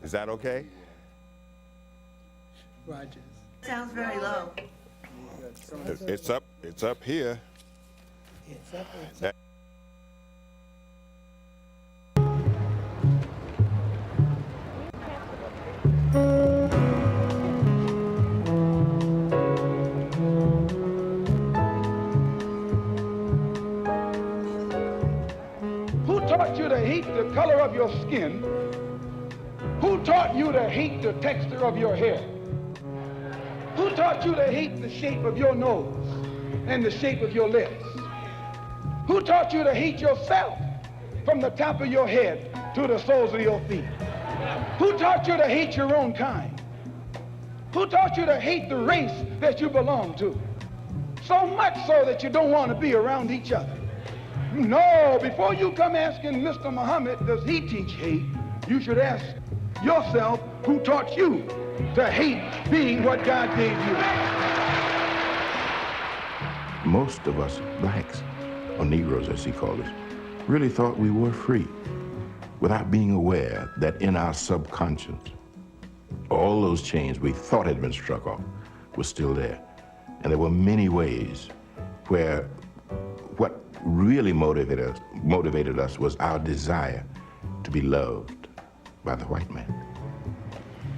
Is that okay? Rogers. Sounds very low. It's up here. It's up. That- Who taught you to hate the color of your skin? Who taught you to hate the texture of your hair? Who taught you to hate the shape of your nose and the shape of your lips? Who taught you to hate yourself from the top of your head to the soles of your feet? Who taught you to hate your own kind? Who taught you to hate the race that you belong to? So much so that you don't want to be around each other. No, before you come asking Mr. Muhammad, does he teach hate? You should ask yourself, who taught you to hate being what God gave you? Most of us blacks, or Negroes as he called us, really thought we were free without being aware that in our subconscious, all those chains we thought had been struck off were still there. And there were many ways where what really motivated us was our desire to be loved by the white man.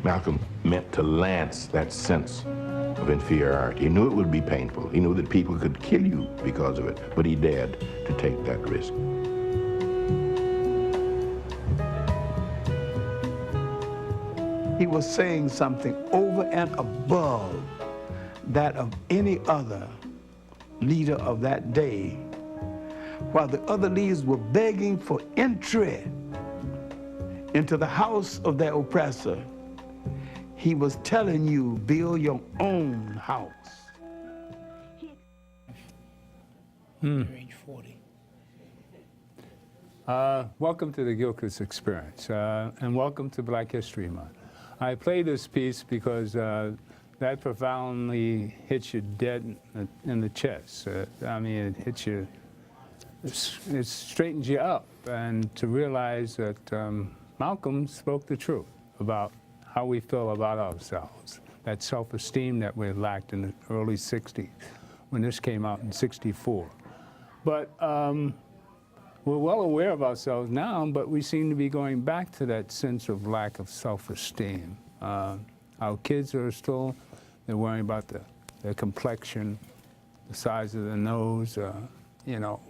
Malcolm meant to lance that sense of inferiority. He knew it would be painful. He knew that people could kill you because of it, but he dared to take that risk. He was saying something over and above that of any other leader of that day, while the other leaders were begging for entry into the house of their oppressor. He was telling you, build your own house. Age 40. Welcome to the Gilchrist Experience, and welcome to Black History Month. I play this piece because that profoundly hits you dead in the chest. I mean, it hits you, it straightens you up, and to realize that Malcolm spoke the truth about how we feel about ourselves, that self-esteem that we lacked in the early 60s, when this came out in 64. But we're well aware of ourselves now, but we seem to be going back to that sense of lack of self-esteem. Our kids are still, they're worrying about their complexion, the size of the nose. You know,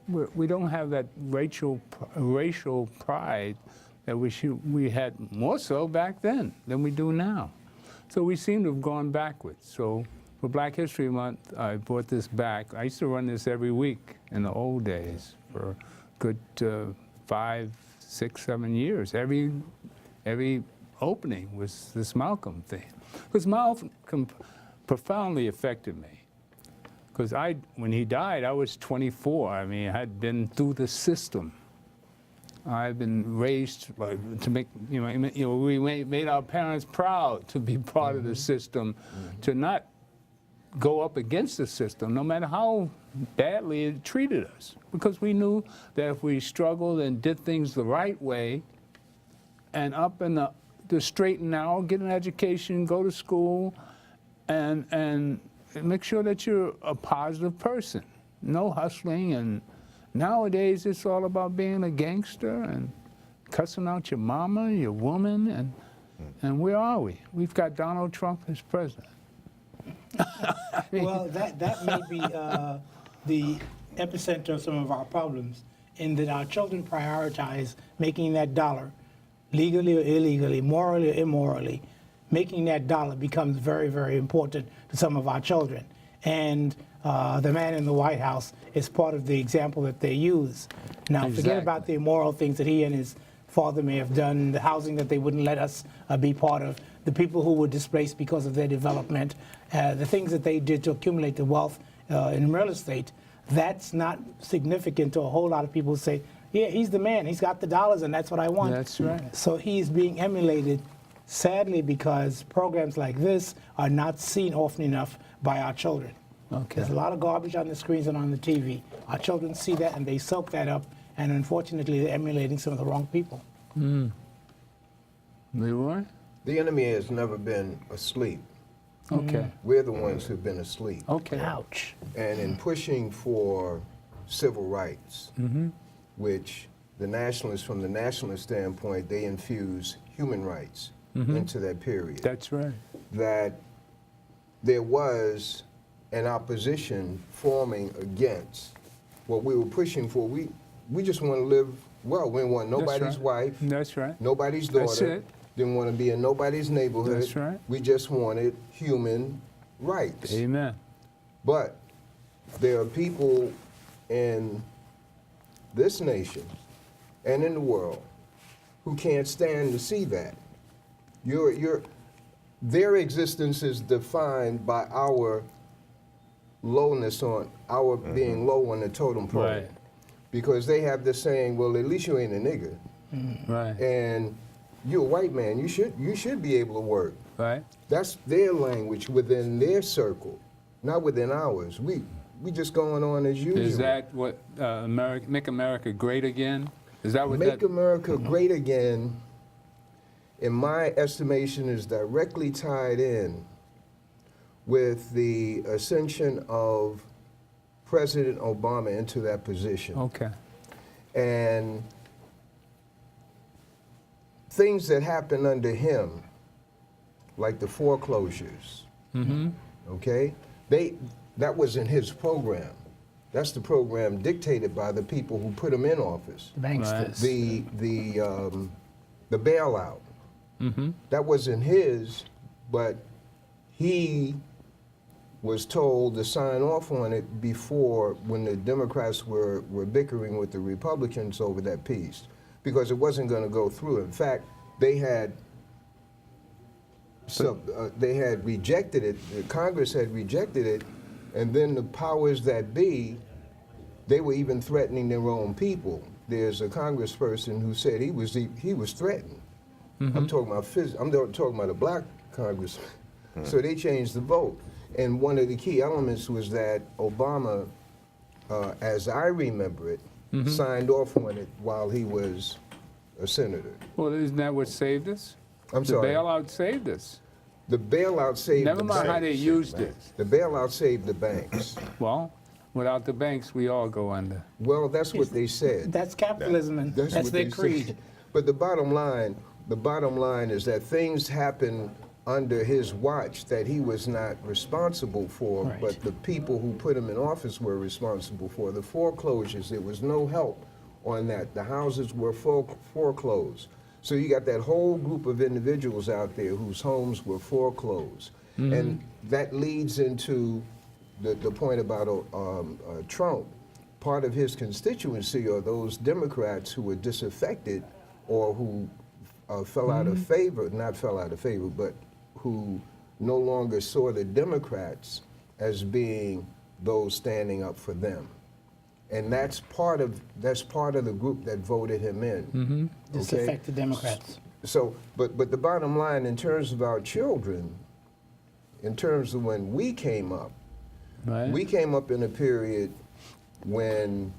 we don't have that racial pride that we had more so back then than we do now. So we seem to have gone backwards. So for Black History Month, I brought this back. I used to run this every week in the old days for a good 5, 6, 7 years. Every opening was this Malcolm thing. Because Malcolm profoundly affected me. Because when he died, I was 24. I mean, I had been through the system. I've been raised to make, we made our parents proud to be part of the system, to not go up against the system, no matter how badly it treated us. Because we knew that if we struggled and did things the right way, and up in the straight and narrow, get an education, go to school, and make sure that you're a positive person. No hustling, and nowadays it's all about being a gangster and cussing out your mama, your woman, and where are we? We've got Donald Trump as president. I mean, Well, that may be the epicenter of some of our problems, in that our children prioritize making that dollar, legally or illegally, morally or immorally. Making that dollar becomes very, very important to some of our children. And the man in the White House is part of the example that they use. Now, forget about the immoral things that he and his father may have done, the housing that they wouldn't let us be part of, the people who were displaced because of their development, the things that they did to accumulate the wealth in real estate. That's not significant to a whole lot of people who say, yeah, he's the man, he's got the dollars, and that's what I want. That's right. So he's being emulated, sadly, because programs like this are not seen often enough by our children. Okay. There's a lot of garbage on the screens and on the TV. Our children see that and they soak that up, and unfortunately they're emulating some of the wrong people. Leroy? The enemy has never been asleep. Okay. We're the ones who've been asleep. Okay. Ouch. And in pushing for civil rights, which the nationalists, from the nationalist standpoint, they infuse human rights into that period. That's right. That there was an opposition forming against what we were pushing for. We just want to live well. We want nobody's wife, That's right. nobody's That's daughter. it. Didn't want to be in nobody's neighborhood. That's right. We just wanted human rights. Amen. But there are people in this nation and in the world who can't stand to see that. Their existence is defined by our lowness on our being low on the totem pole. Right. Because they have this saying, well, at least you ain't a nigger. Right. And you're a white man, you should be able to work. Right. That's their language within their circle, not within ours. We just going on as usual. Is that what Make America Great Again? Is that what Make that? America Great Again, in my estimation, is directly tied in with the ascension of President Obama into that position. Okay. And things that happened under him, like the foreclosures, okay? That was in his program. That's the program dictated by the people who put him in office. Banksters. The bailout. That wasn't his, but he was told to sign off on it before, when the Democrats were bickering with the Republicans over that piece, because it wasn't going to go through. In fact, they had rejected it. Congress had rejected it, and then the powers that be, they were even threatening their own people. There's a congressperson who said he was threatened. I'm talking about a black congressman. So they changed the vote. And one of the key elements was that Obama, as I remember it, signed off on it while he was a senator. Well, isn't that what saved us? I'm sorry. The bailout saved us. The bailout saved Never the mind how banks. they used it. The bailout saved the banks. Well, without the banks, we all go under. Well, that's what they said. That's capitalism, and that's what their they creed. said. But the bottom line is that things happen under his watch that he was not responsible for, Right. but the people who put him in office were responsible for. The foreclosures, there was no help on that. The houses were foreclosed. So you got that whole group of individuals out there whose homes were foreclosed. And that leads into the point about Trump. Part of his constituency are those Democrats who were disaffected or who fell out of favor, not fell out of favor, but who no longer saw the Democrats as being those standing up for them. And that's part of the group that voted him in. Disaffected Democrats. So, but the bottom line, in terms of our children, in terms of when we came up, Right. we came up in a period when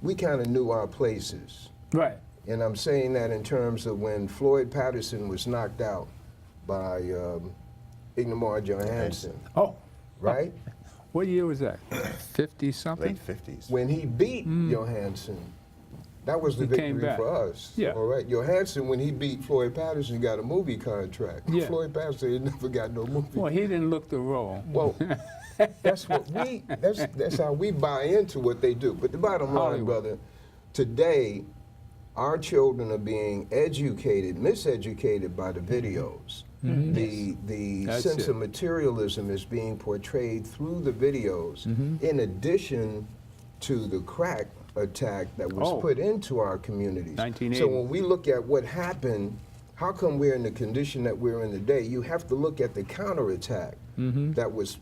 we kind of knew our places. Right. And I'm saying that in terms of when Floyd Patterson was knocked out by Ingmar Johansson, Oh, right? what year was that? 50-something? Late 50s. When he beat Johansson, that was the He came victory back. for us. Yeah. All right. Johansson, when he beat Floyd Patterson, got a movie contract. Yeah. Floyd Patterson had never got no movie. Well, he didn't look the role. Well, that's how we buy into what they do. But the bottom line, Hollywood. brother, today, our children are being educated, miseducated by the videos. The That's sense it. of materialism is being portrayed through the videos, in addition to the crack attack that was Oh. put into our communities. 1980. So when we look at what happened, how come we're in the condition that we're in today? You have to look at the counterattack that was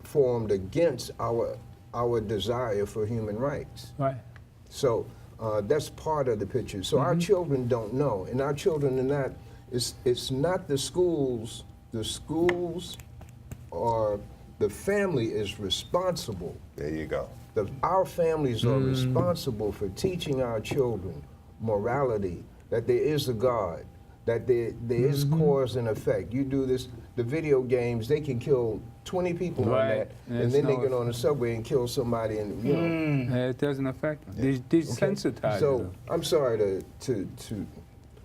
formed against our desire for human rights. Right. So that's part of the picture. So our children don't know, and our children are not. It's not the schools. The schools or the family is responsible. There you go. Our families are responsible for teaching our children morality, that there is a God, that there is cause and effect. You do this, the video games, they can kill 20 people on Right. that, and There's then they no get on the subway and kill somebody, and you know. It doesn't affect them. Desensitize So them. I'm sorry to,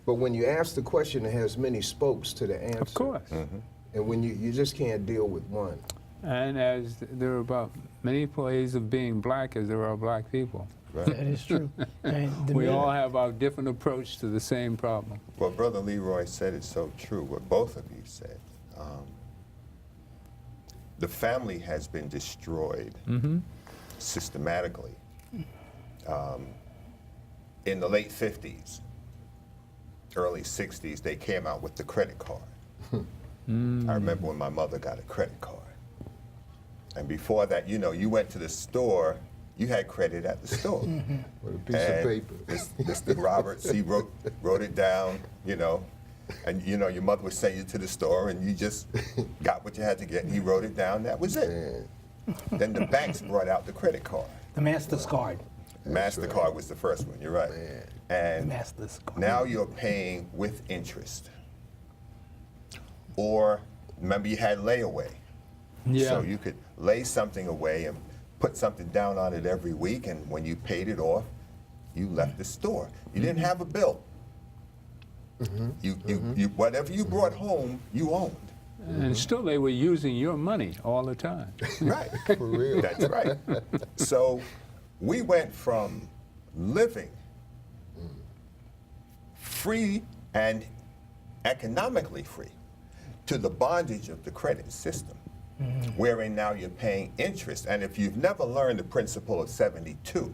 but when you ask the question, it has many spokes to the answer. Of course. And when you just can't deal with one. And as there are about many ways of being black as there are black people. That is true. And the We minute- all have our different approach to the same problem. What Brother Leroy said is so true, what both of you said. The family has been destroyed systematically. In the late 50s, early 60s, they came out with the credit card. I remember when my mother got a credit card. And before that, you know, you went to the store, you had credit at the store. With a piece of paper. Mr. Roberts, he wrote it down, you know, and you know, your mother would send you to the store and you just got what you had to get and he wrote it down, that was it. Then the banks brought out the credit card. the Master's card. MasterCard was the first one, you're right. And Master's card. now you're paying with interest. Or, remember you had layaway. Yeah. So you could lay something away and put something down on it every week, and when you paid it off, you left the store. You didn't have a bill. You whatever you brought home, you owned. And still they were using your money all the time. Right. For real. That's right. So we went from living free and economically free to the bondage of the credit system, wherein now you're paying interest. And if you've never learned the principle of 72,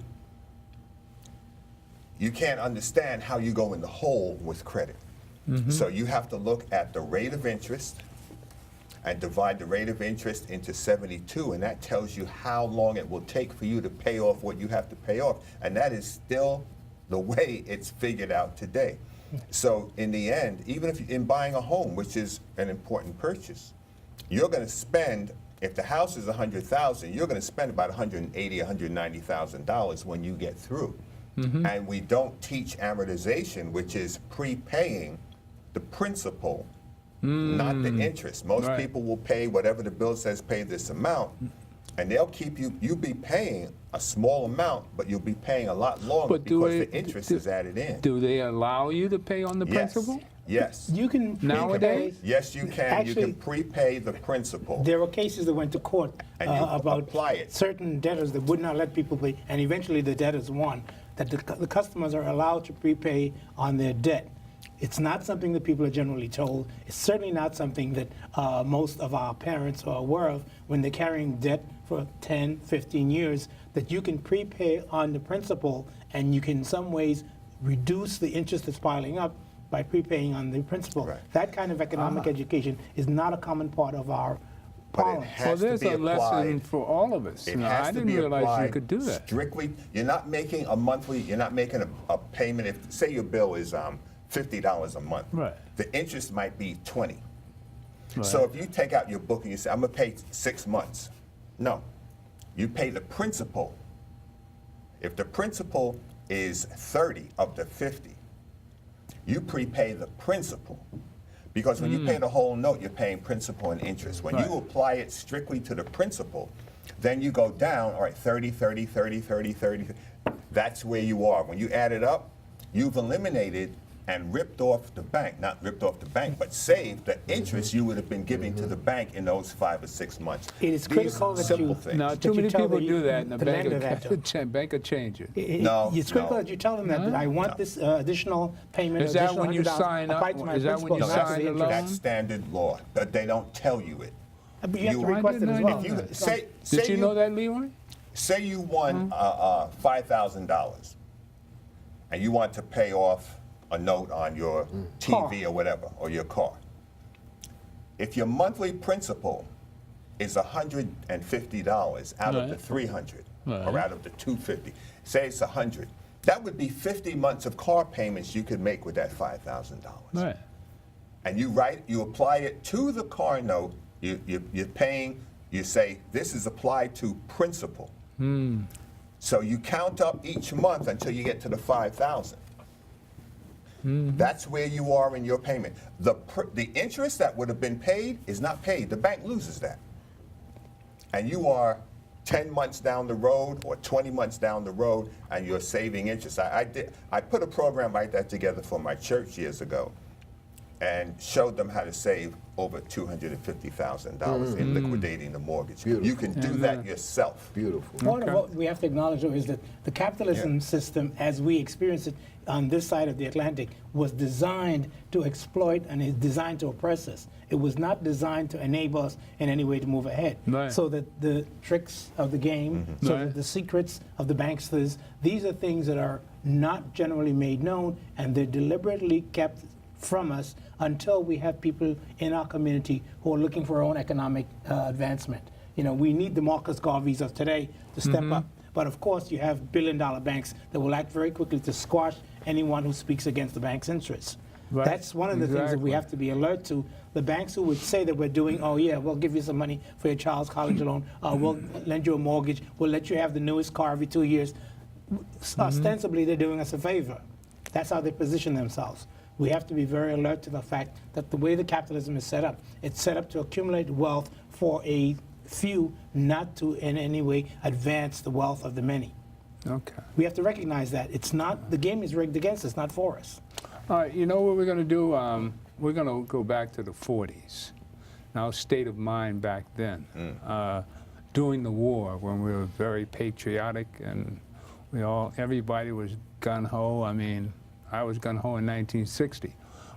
you can't understand how you go in the hole with credit. So you have to look at the rate of interest and divide the rate of interest into 72, and that tells you how long it will take for you to pay off what you have to pay off. And that is still the way it's figured out today. So in the end, even if in buying a home, which is an important purchase, you're going to spend, if the house is $100,000, you're going to spend about $180,000, $190,000 when you get through. And we don't teach amortization, which is prepaying the principal, not the interest. Most Right. people will pay whatever the bill says, pay this amount, and they'll keep you'll be paying a small amount, but you'll be paying a lot longer But do because they- the interest is added in. Do they allow you to pay on the principal? Yes. You can Nowadays? prepay. Yes, you can. You Actually, can prepay the principal. there were cases that went to court And you about apply it. certain debtors that would not let people pay, and eventually the debtors won, that the customers are allowed to prepay on their debt. It's not something that people are generally told. It's certainly not something that most of our parents are aware of when they're carrying debt for 10, 15 years, that you can prepay on the principal and you can in some ways reduce the interest that's piling up by prepaying on the principal. Right. That kind of economic education is not a common part of our But it parlance. has Well, to there's be a lesson applied. for all of us. It No, has I to didn't be realize you applied could do that. strictly. You're not making a monthly. You're not making a payment. If say your bill is $50 a month, Right. the interest might be 20. Right. So if you take out your book and you say, "I'm gonna pay 6 months," no, you pay the principal. If the principal is 30 of the 50, you prepay the principal. Because when you pay the whole note, you're paying principal and interest. When you Right. apply it strictly to the principal, then you go down, all right, 30, 30, 30, 30, 30. That's where you are. When you add it up, you've eliminated and ripped off the bank, not ripped off the bank, but saved the interest you would have been giving to the bank in those 5 or 6 months. It is These critical that simple you- things. Now, That too you many tell people the- do that, and the the lender that, bank will change it. No, It's critical no. that you tell them that I want this additional payment. Is that additional when you $100 sign up? applied to my Is that when you principal, not to sign the the interest. loan? That's standard law, but they don't tell you it. But you have to You- request it Why as didn't I well. know You that? say Did you know that, Leroy? Say you won $5,000 and you want to pay off a note on your TV or whatever, or your car. If your monthly principal is $150 out of the Right. 300 Right. or out of the 250, say it's 100, that would be 50 months of car payments you could make with that $5,000. Right. And you apply it to the car note, you're paying, you say, this is applied to principal. So you count up each month until you get to the 5,000. That's where you are in your payment. The interest that would have been paid is not paid. The bank loses that. And you are 10 months down the road or 20 months down the road, and you're saving interest. I put a program like that together for my church years ago and showed them how to save over $250,000 in liquidating the mortgage. Beautiful. You can do that yourself. Beautiful. Part of what we have to acknowledge, though, is that the capitalism system, as we experience it on this side of the Atlantic, was designed to exploit and is designed to oppress us. It was not designed to enable us in any way to move ahead. Right. So that the tricks of the game, so Right. that the secrets of the banksters, these are things that are not generally made known, and they're deliberately kept from us until we have people in our community who are looking for our own economic advancement. You know, we need the Marcus Garveys of today to step up. But of course, you have billion-dollar banks that will act very quickly to squash anyone who speaks against the bank's interests. Right. That's one of the things that we Exactly. have to be alert to. The banks who would say that we're doing, oh yeah, we'll give you some money for your child's college loan, we'll lend you a mortgage, we'll let you have the newest car every 2 years. Ostensibly, they're doing us a favor. That's how they position themselves. We have to be very alert to the fact that the way the capitalism is set up, it's set up to accumulate wealth for a few, not to in any way advance the wealth of the many. Okay. We have to recognize that. It's not, the game is rigged against us, not for us. All right, you know what we're going to do? We're going to go back to the 40s. Now, state of mind back then. During the war, when we were very patriotic and everybody was gung-ho. I mean, I was gung-ho in 1960.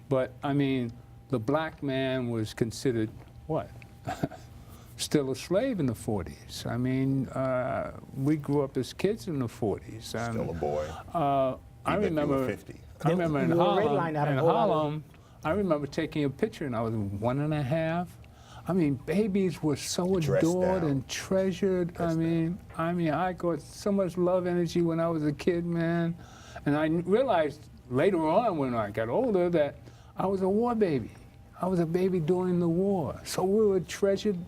But, I mean, the black man was considered, what? Still a slave in the 40s. I mean, we grew up as kids in the 40s. Still a boy. I Even if you were remember, 50. I remember in You were redlined out of a whole lot of- Harlem, I remember taking a picture and I was 1.5. I mean, babies were so Dressed adored down. and treasured. I mean, I got so much love energy when I was a kid, man. And I realized later on when I got older that I was a war baby. I was a baby during the war. So we were treasured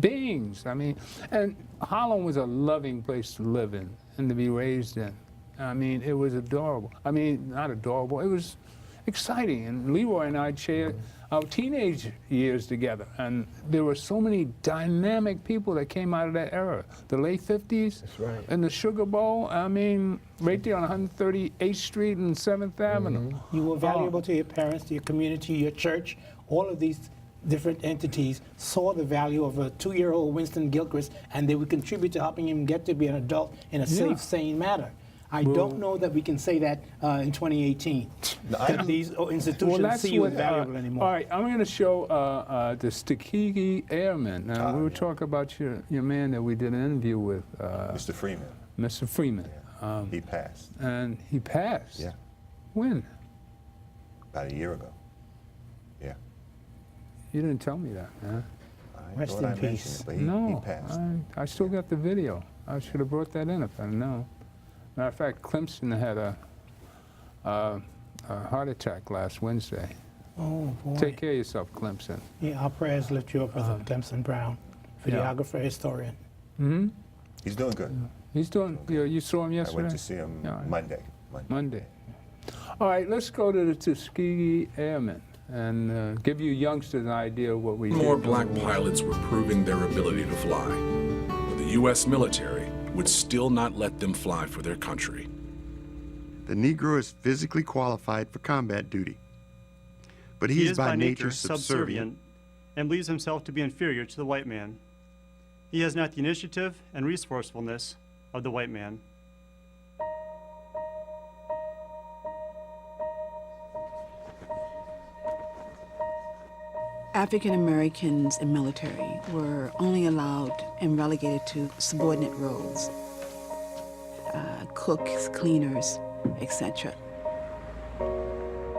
beings. I mean, and Harlem was a loving place to live in and to be raised in. I mean, it was adorable. I mean, not adorable, it was exciting. And Leroy and I shared our teenage years together. And there were so many dynamic people that came out of that era. The late 50s. That's right. And the Sugar Bowl, I mean, right there on 138th Street and 7th Avenue. You were valuable to your parents, to your community, your church. All of these different entities saw the value of a 2-year-old Winston Gilchrist, and they would contribute to helping him get to be an adult in a safe, sane manner. I don't know that we can say that in 2018, that these institutions see you as valuable anymore. All right, I'm going to show the Tuskegee Airmen. Now, we were talking about your man that we did an interview with, Mr. Freeman. Mr. Freeman. He passed. And he passed. Yeah. When? About a year ago. Yeah. You didn't tell me that, man. I Rest thought in I mentioned peace. it, but No, he passed. I still got the video. I should have brought that in if I'd known. Matter of fact, Clemson had a heart attack last Wednesday. Oh, boy. Take care of yourself, Clemson. Yeah, our prayers lift you up, Brother Clemson Brown, videographer, historian. He's doing good. He's doing, you saw him I yesterday? went to see him Yeah. Monday. All right, let's go to the Tuskegee Airmen and give you youngsters an idea of what we do. More black pilots were proving their ability to fly, but the U.S. military would still not let them fly for their country. The Negro is physically qualified for combat duty, but he is by nature subservient. And believes himself to be inferior to the white man. He has not the initiative and resourcefulness of the white man. African Americans in military were only allowed and relegated to subordinate roles, cooks, cleaners, etc.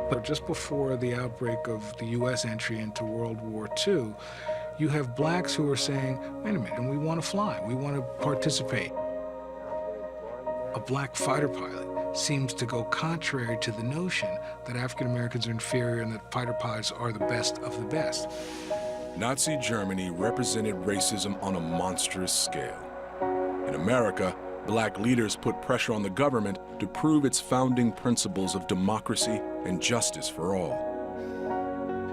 But just before the outbreak of the U.S. entry into World War II, you have blacks who are saying, wait a minute, and we want to fly, we want to participate. A black fighter pilot seems to go contrary to the notion that African Americans are inferior and that fighter pilots are the best of the best. Nazi Germany represented racism on a monstrous scale. In America, Black leaders put pressure on the government to prove its founding principles of democracy and justice for all.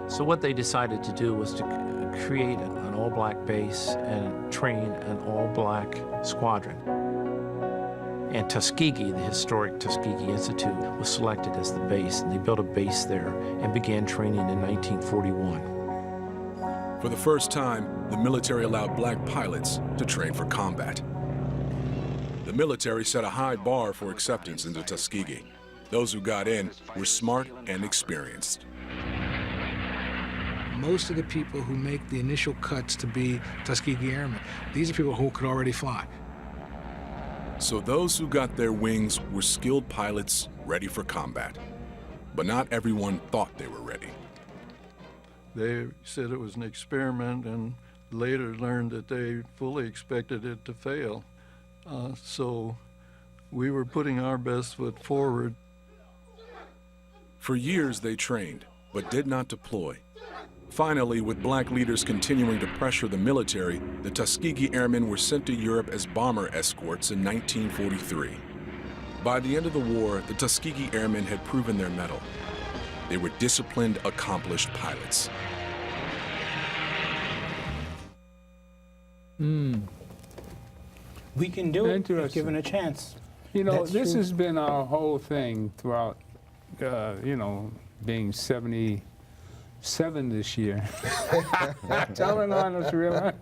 So what they decided to do was to create an all-black base and train an all-black squadron. And Tuskegee, the historic Tuskegee Institute, was selected as the base, and they built a base there and began training in 1941. For the first time, the military allowed black pilots to train for combat. The military set a high bar for acceptance into Tuskegee. Those who got in were smart and experienced. Most of the people who make the initial cuts to be Tuskegee Airmen, these are people who could already fly. So those who got their wings were skilled pilots ready for combat. But not everyone thought they were ready. They said it was an experiment and later learned that they fully expected it to fail. So we were putting our best foot forward. For years they trained, but did not deploy. Finally, with black leaders continuing to pressure the military, the Tuskegee Airmen were sent to Europe as bomber escorts in 1943. By the end of the war, the Tuskegee Airmen had proven their mettle. They were disciplined, accomplished pilots. We can do it if given a chance. You know, That's this true. has been our whole thing throughout, you know, being 77 this year. Telling on us, really.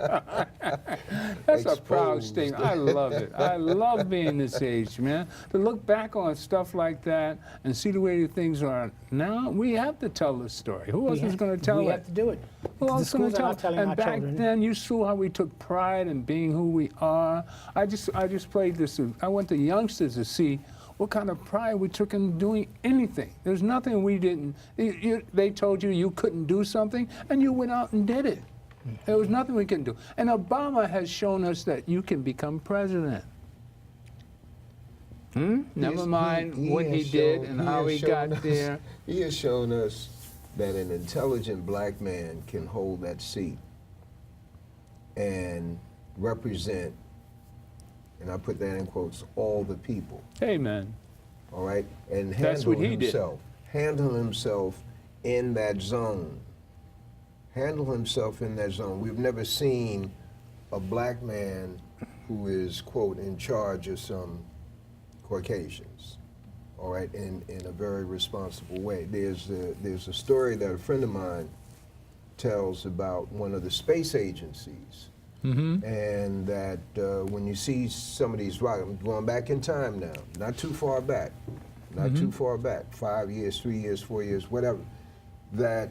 That's a proud thing. I love it. I love being this age, man. To look back on stuff like that and see the way things are now, we have to tell the story. Who else is going to tell it? We have to do it. Who The else is going schools to are tell not it? telling And our back children. then, you saw how we took pride in being who we are. I just played this. I went to youngsters to see what kind of pride we took in doing anything. There's nothing we didn't. They told you couldn't do something, and you went out and did it. There was nothing we couldn't do. And Obama has shown us that you can become president. Never mind what he did and how he got there. He has shown us that an intelligent black man can hold that seat and represent, and I put that in quotes, all the people. Amen. All right? And That's what he did. handle himself in that zone. Handle himself in that zone. We've never seen a black man who is, quote, in charge of some Caucasians, all right, in a very responsible way. There's a story that a friend of mine tells about one of the space agencies, and that when you see some of these rockets, I'm going back in time now, not too far back, 5 years, 3 years, 4 years, whatever, that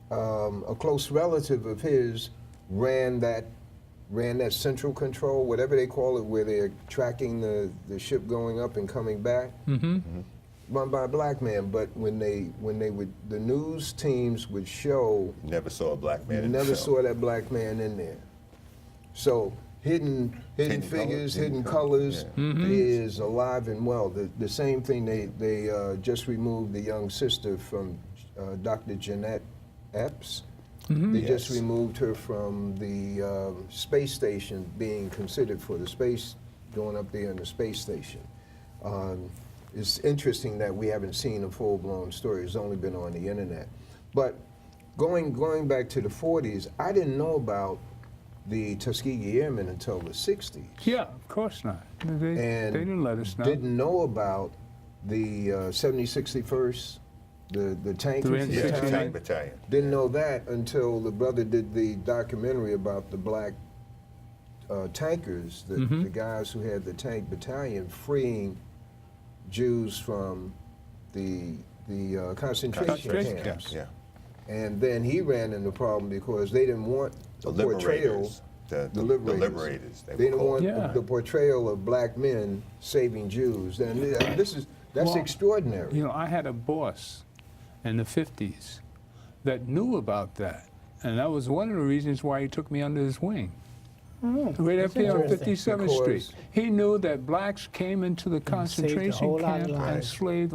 a close relative of his ran that central control, whatever they call it, where they're tracking the ship going up and coming back, run by a black man. But when the news teams would show, Never saw a black man in the never film. saw that black man in there. So hidden figures, hidden colors is alive and well. The same thing, they just removed the young sister from Dr. Jeanette Epps. They just removed her from the space station, being considered for the space, going up there in the space station. It's interesting that we haven't seen a full-blown story. It's only been on the internet. But going back to the 40s, I didn't know about the Tuskegee Airmen until the 60s. Yeah, of course not. They didn't let us know. Didn't know about the 7061st, the tank battalion. Didn't know that until the brother did the documentary about the black tankers, the guys who had the tank battalion freeing Jews from the concentration camps. Yeah. And then he ran into the problem because they didn't want The the portrayal. liberators. The liberators. they They were didn't called. want the portrayal of black men saving Jews. And that's extraordinary. You know, I had a boss in the 50s that knew about that. And that was one of the reasons why he took me under his wing. Right up here on 57th Street. He knew that blacks came into the concentration camp and slaved.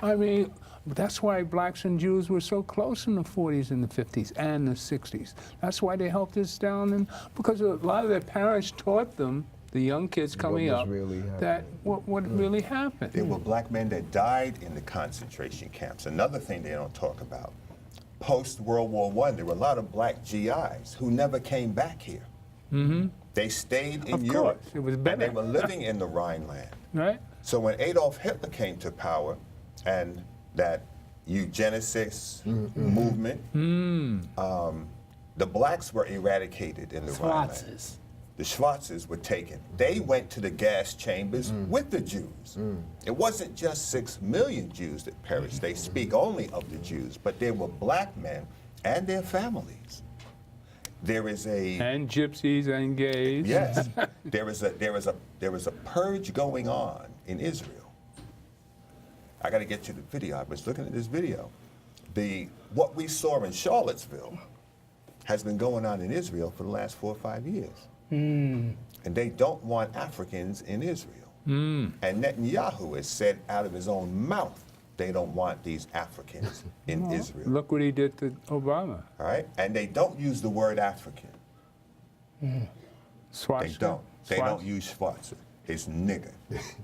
I mean, that's why blacks and Jews were so close in the 40s and the 50s and the 60s. That's why they helped us down, because a lot of their parents taught them the young kids coming was up really that what really happened. There were black men that died in the concentration camps. Another thing they don't talk about. Post-World War I, there were a lot of black GIs who never came back here. Mm-hmm. They stayed in Of Europe. course, it was And better. they were living in the Rhineland. Right? So when Adolf Hitler came to power and that eugenicist movement, the blacks were eradicated in the Rhineland. Schwarzes. The Schwarzes were taken. They went to the gas chambers with the Jews. It wasn't just 6 million Jews that perished. They speak only of the Jews, but there were black men and their families. There is a And gypsies and gays. yes. there is a purge going on in Israel. I got to get you the video. I was looking at this video. What we saw in Charlottesville has been going on in Israel for the last 4 or 5 years. And they don't want Africans in Israel. And Netanyahu has said out of his own mouth, they don't want these Africans in Israel. Look what he did to Obama. All right? And they don't use the word African. Swatch. They don't use Schwarzer. It's nigger.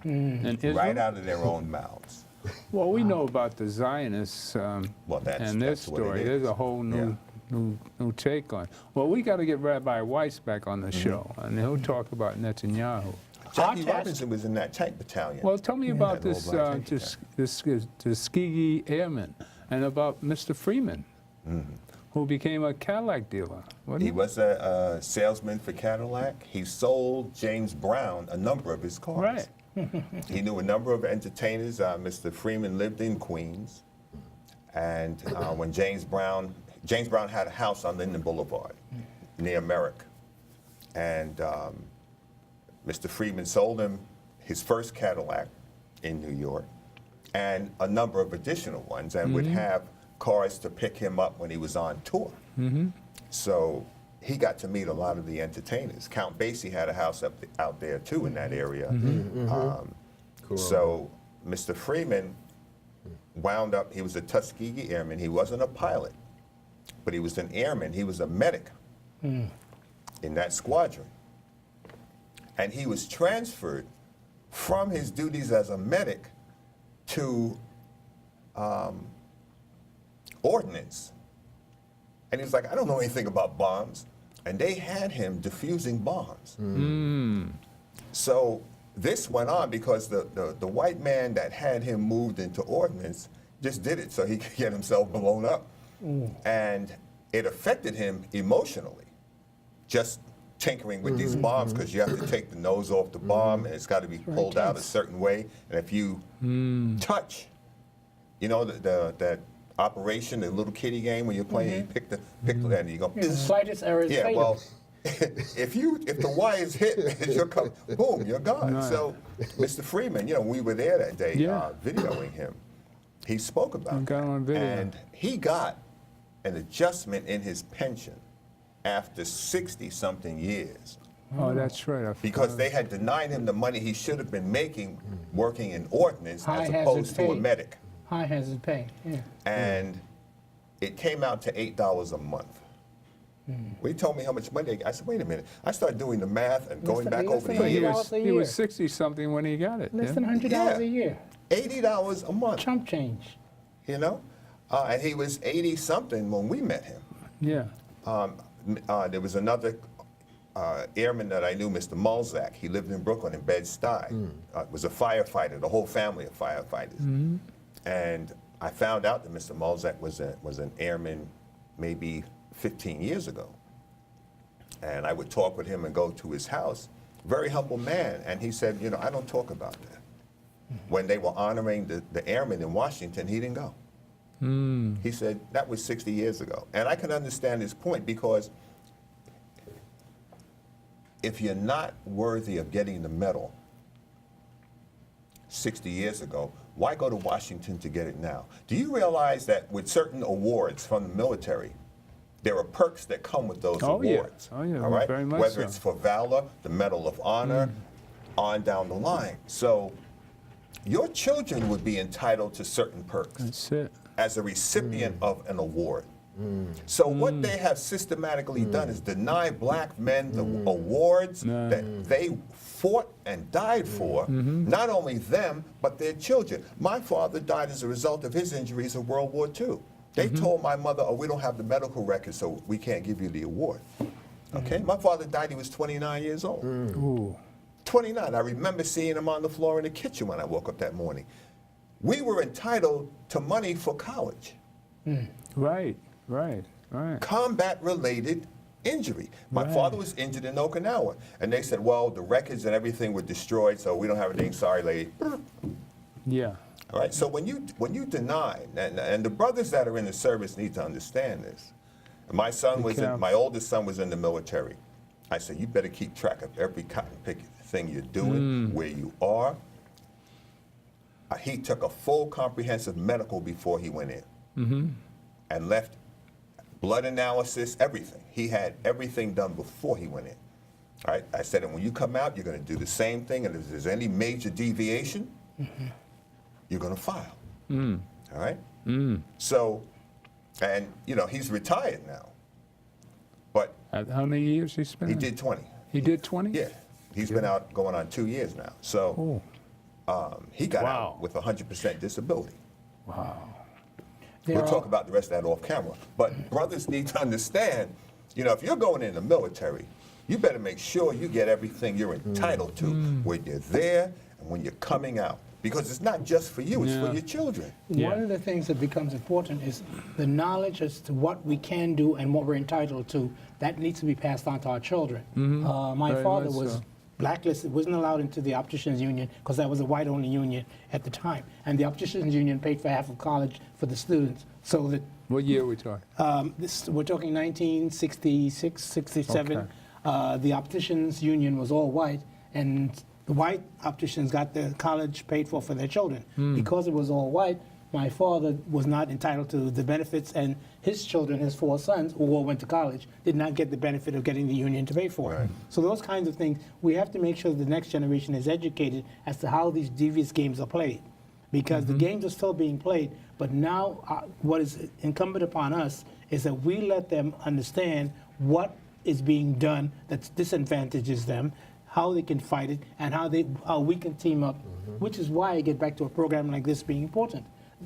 In Israel? Right out of their own mouths. Well, we know about the Zionists Well, that's- and their that's what it story. is. There's a whole new take on. Well, we got to get Rabbi Weiss back on the show, and he'll talk about Netanyahu. Jackie Robinson was in that tank battalion. Well, tell me about That this little black tank this Tuskegee Airmen and about Mr. Freeman, who became a Cadillac dealer. wasn't He was a salesman for Cadillac. He sold James Brown a number of his cars. Right. He knew a number of entertainers. Mr. Freeman lived in Queens. And when James Brown had a house on Linden Boulevard near Merrick. And Mr. Freeman sold him his first Cadillac in New York and a number of additional ones and would have cars to pick him up when he was on tour. So he got to meet a lot of the entertainers. Count Basie had a house out there too in that area. Cool. So Mr. Freeman wound up, he was a Tuskegee Airman. He wasn't a pilot, but he was an airman. He was a medic in that squadron. And he was transferred from his duties as a medic to ordnance. And he was like, I don't know anything about bombs. And they had him defusing bombs. So this went on because the white man that had him moved into ordnance just did it so he could get himself blown up. And it affected him emotionally, just tinkering with these bombs, because you have to take the nose off the bomb and it's got to be pulled out a certain way. And if you touch, you know, that operation, the little kiddie game when you're playing, you pick the and you go. The slightest error is fatal. Well, if the wires hit, you're boom, you're gone. Right. So, Mr. Freeman, you know, we were there that day videoing him. He spoke about got on video. and he got an adjustment in his pension after 60-something years. Oh, that's right. Because they had denied him the money he should have been making working in ordnance High as hazard opposed to a pay. medic. High hazard pay. Yeah. And it came out to $8 a month. When he told me how much money, I said, wait a minute. I started doing the math and going back over the than years. $80 a He was year. 60-something when he got it. Less yeah? than $100 a year. $80 a month, Chump change. you know? And he was 80-something when we met him. Yeah. There was another airman that I knew, Mr. Mulzack. He lived in Brooklyn in Bed-Stuy. Was a firefighter, the whole family of firefighters. And I found out that Mr. Mulzack was an airman maybe 15 years ago. And I would talk with him and go to his house. Very humble man. And he said, you know, I don't talk about that. When they were honoring the airmen in Washington, he didn't go. He said, that was 60 years ago. And I can understand his point, because if you're not worthy of getting the medal 60 years ago, why go to Washington to get it now? Do you realize that with certain awards from the military, there are perks that come with those awards? Oh, yeah, all right? very much Whether so. it's for valor, the Medal of Honor, on down the line. So your children would be entitled to certain perks That's it. as a recipient of an award. So what they have systematically done is deny black men the awards that they fought and died for, not only them, but their children. My father died as a result of his injuries in World War II. They told my mother, oh, we don't have the medical record, so we can't give you the award. Okay, my father died, he was 29 years old. 29, I remember seeing him on the floor in the kitchen when I woke up that morning. We were entitled to money for college. Right. Combat-related injury. My father was injured in Okinawa, and they said, well, the records and everything were destroyed, so we don't have anything, sorry, lady. Yeah. All right, so when you deny, and the brothers that are in the service need to understand this. My son was my oldest son was in the military. I said, you better keep track of every cotton picket thing you're doing, where you are. He took a full comprehensive medical before he went in, and left blood analysis, everything. He had everything done before he went in. All right, I said, and when you come out, you're going to do the same thing, and if there's any major deviation, you're going to file. All right? So, and you know, he's retired now. But how many years he spent? He did 20. He did 20? Yeah. He's been out going on 2 years now. So he got out with 100% disability. Wow. We'll talk about the rest of that off camera. But brothers need to understand, you know, if you're going in the military, you better make sure you get everything you're entitled to when you're there and when you're coming out. Because it's not just for you, it's for your children. One of the things that becomes important is the knowledge as to what we can do and what we're entitled to. That needs to be passed on to our children. My father was blacklisted, wasn't allowed into the opticians union because that was a white-only union at the time. And the opticians union paid for half of college for the students. So that. What year are we talking? We're talking 1966, 67. The opticians union was all white, and the white opticians got the college paid for their children. Because it was all white, my father was not entitled to the benefits, and his children, his 4 sons, who all went to college, did not get the benefit of getting the union to pay for it. So those kinds of things, we have to make sure the next generation is educated as to how these devious games are played. Because the games are still being played, but now what is incumbent upon us is that we let them understand what is being done that disadvantages them, how they can fight it, and how we can team up, which is why I get back to a program like this being important.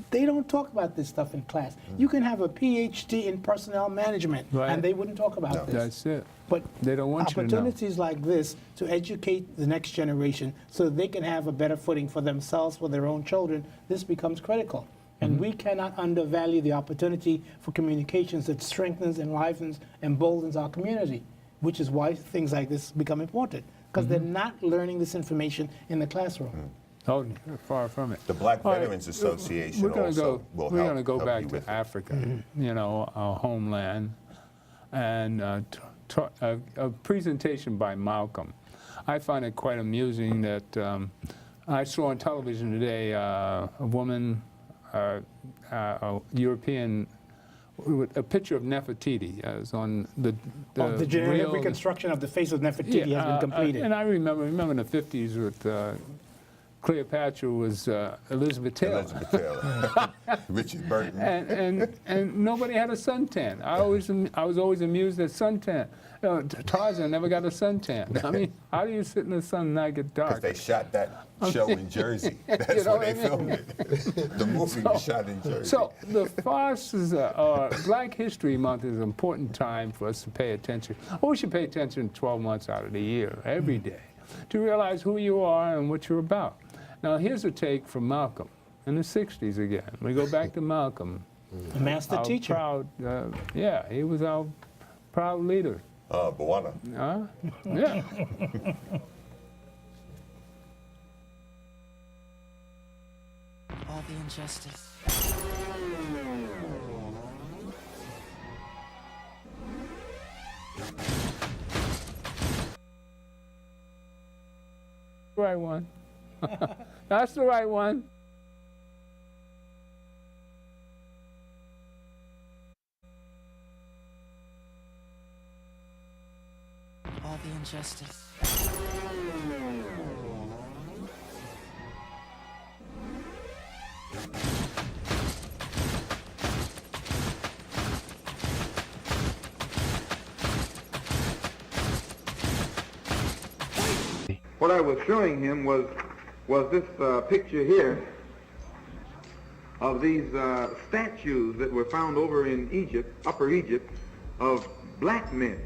They don't talk about this stuff in class. You can have a PhD in personnel management, and they wouldn't talk about this. That's it. But they don't want you to know. Opportunities like this to educate the next generation so that they can have a better footing for themselves, for their own children, this becomes critical. And we cannot undervalue the opportunity for communications that strengthens, enlivens, emboldens our community, which is why things like this become important. Because they're not learning this information in the classroom. Oh, far from it. The Black Veterans Association also will help. We're going to go back with to Africa, you know, our homeland, and a presentation by Malcolm. I find it quite amusing that I saw on television today a woman, a European, with a picture of Nefertiti. It was on the genetic reconstruction of the face of Nefertiti has been completed. And I remember in the 50s with Cleopatra was Elizabeth Taylor. Elizabeth Taylor. Richard Burton. And nobody had a suntan. I was always amused at suntan. Tarzan never got a suntan. I mean, how do you sit in the sun and not get dark? Because they shot that show in Jersey. That's You know where they filmed it. The movie was shot in Jersey. So the farce is, Black History Month is an important time for us to pay attention. We should pay attention 12 months out of the year, every day, to realize who you are and what you're about. Now, here's a take from Malcolm in the 60s again. We go back to Malcolm. The master teacher. Proud, he was our proud leader. Bwana. Yeah. All the injustice. Right one. That's the right one. All the injustice. what I was showing him was this picture here of these statues that were found over in Egypt, Upper Egypt, of black men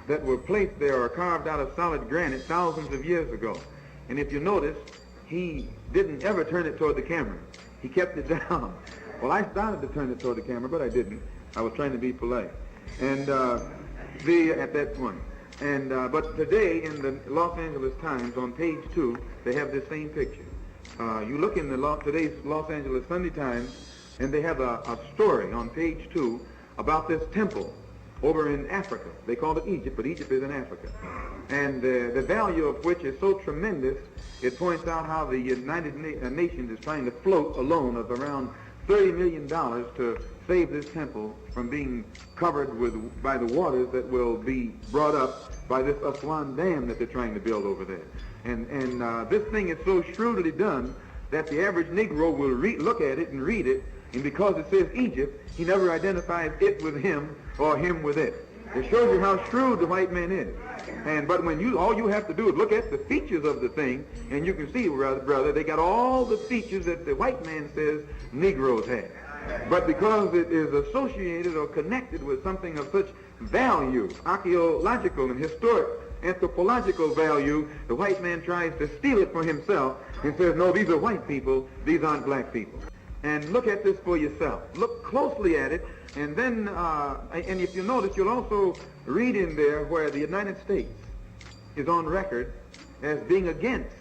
that were placed there or carved out of solid granite thousands of years ago. And if you notice, he didn't ever turn it toward the camera. He kept it down. Well, I started to turn it toward the camera, but I didn't. I was trying to be polite. And at that point. And but today in the Los Angeles Times on page 2, they have this same picture. You look in today's Los Angeles Sunday Times, and they have a story on page 2 about this temple over in Africa. They call it Egypt, but Egypt is in Africa. And the value of which is so tremendous, it points out how the United Nations is trying to float a loan of around $30 million to save this temple from being covered by the waters that will be brought up by this Aswan Dam that they're trying to build over there. And this thing is so shrewdly done that the average Negro will look at it and read it, and because it says Egypt, he never identifies it with him or him with it. It shows you how shrewd the white man is. But when all you have to do is look at the features of the thing, and you can see, brother, they got all the features that the white man says Negroes have. But because it is associated or connected with something of such value, archaeological and historic, anthropological value, the white man tries to steal it for himself and says, no, these are white people, these aren't black people. And look at this for yourself. Look closely at it, and then, and if you notice, you'll also read in there where the United States is on record as being against